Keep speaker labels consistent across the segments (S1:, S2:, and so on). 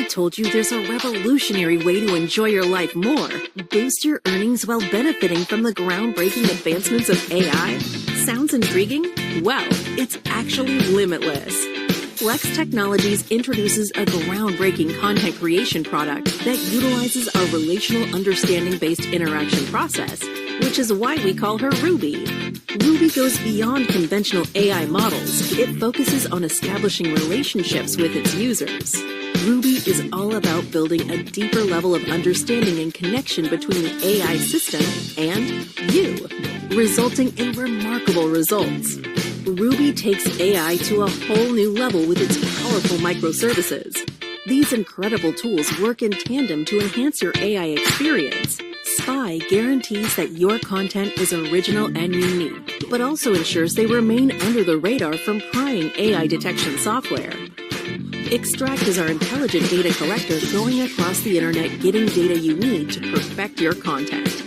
S1: told you there's a revolutionary way to enjoy your life more, boost your earnings while benefiting from the groundbreaking advancements of AI? Sounds intriguing? Well, it's actually limitless. Flex Technologies introduces a groundbreaking content creation product that utilizes our relational understanding-based interaction process, which is why we call her Ruby. Ruby goes beyond conventional AI models. It focuses on establishing relationships with its users. Ruby is all about building a deeper level of understanding and connection between the AI system and you, resulting in remarkable results. Ruby takes AI to a whole new level with its powerful microservices. These incredible tools work in tandem to enhance your AI experience. SPI guarantees that your content is original and unique, but also ensures they remain under the radar from prying AI detection software. Extract is our intelligent data collector going across the internet getting data you need to perfect your content.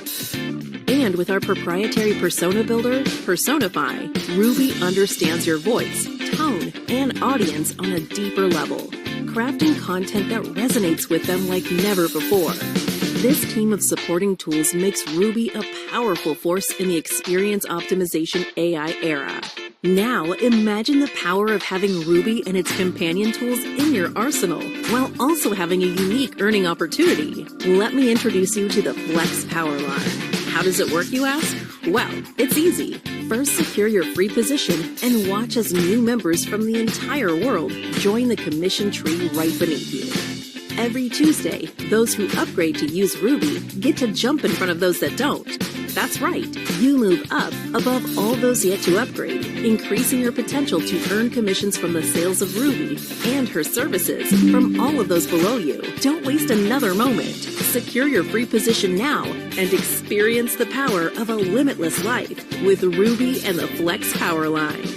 S1: And with our proprietary persona builder, Personify, Ruby understands your voice, tone, and audience on a deeper level, crafting content that resonates with them like never before. This team of supporting tools makes Ruby a powerful force in the experience optimization AI era. Now, imagine the power of having Ruby and its companion tools in your arsenal, while also having a unique earning opportunity. Let me introduce you to the Flex Power Line. How does it work, you ask? Well, it's easy. First, secure your free position and watch as new members from the entire world join the commission tree right beneath you. Every Tuesday, those who upgrade to use Ruby get to jump in front of those that don't. That's right, you move up above all those yet to upgrade, increasing your potential to earn commissions from the sales of Ruby and her services from all of those below you. Don't waste another moment. Secure your free position now and experience the power of a limitless life with Ruby and the Flex Power Line.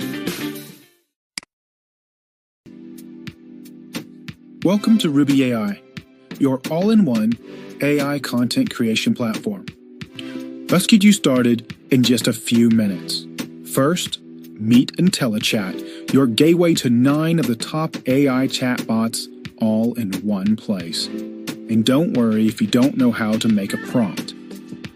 S2: Welcome to Rubi Ai, your all-in-one AI content creation platform. Let's get you started in just a few minutes. First, meet IntelliChat, your gateway to 9 of the top AI chatbots all in one place. And don't worry if you don't know how to make a prompt.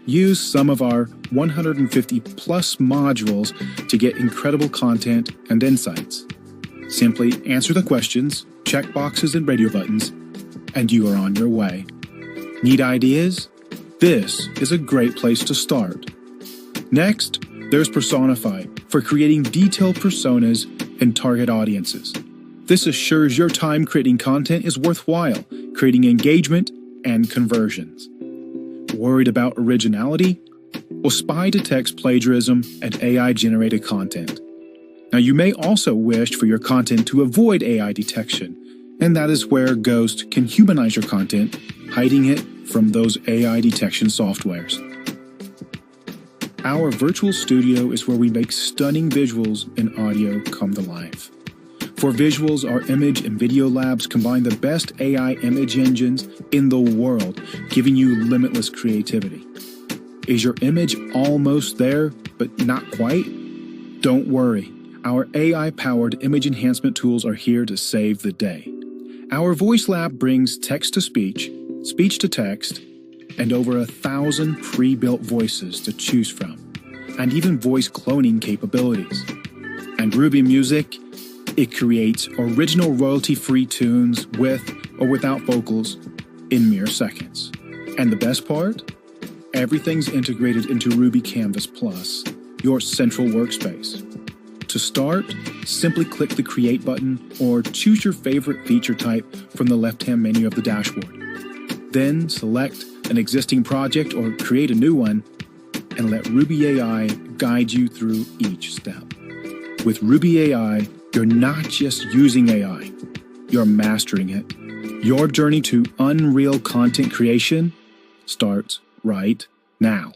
S2: Use some of our 150 plus modules to get incredible content and insights. Simply answer the questions, check boxes and radio buttons, and you are on your way. Need ideas? This is a great place to start. Next, there's Personify for creating detailed personas and target audiences. This assures your time creating content is worthwhile, creating engagement and conversions. Worried about originality? Well, SPI detects plagiarism and AI-generated content. Now, you may also wish for your content to avoid AI detection, and that is where Ghost can humanize your content, hiding it from those AI detection softwares. Our virtual studio is where we make stunning visuals and audio come to life. For visuals, our image and video labs combine the best AI image engines in the world, giving you limitless creativity. Is your image almost there, but not quite? Don't worry. Our AI-powered image enhancement tools are here to save the day. Our voice lab brings text-to-speech, speech-to-text, and over 1,000 pre-built voices to choose from, and even voice cloning capabilities. And Ruby Music, it creates original royalty-free tunes with or without vocals in mere seconds. And the best part? Everything's integrated into Ruby Canvas Plus, your central workspace. To start, simply click the Create button or choose your favorite feature type from the left-hand menu of the dashboard. Then select an existing project or create a new one and let Rubi Ai guide you through each step. With Rubi Ai, you're not just using AI, you're mastering it. Your journey to unreal content creation starts right now.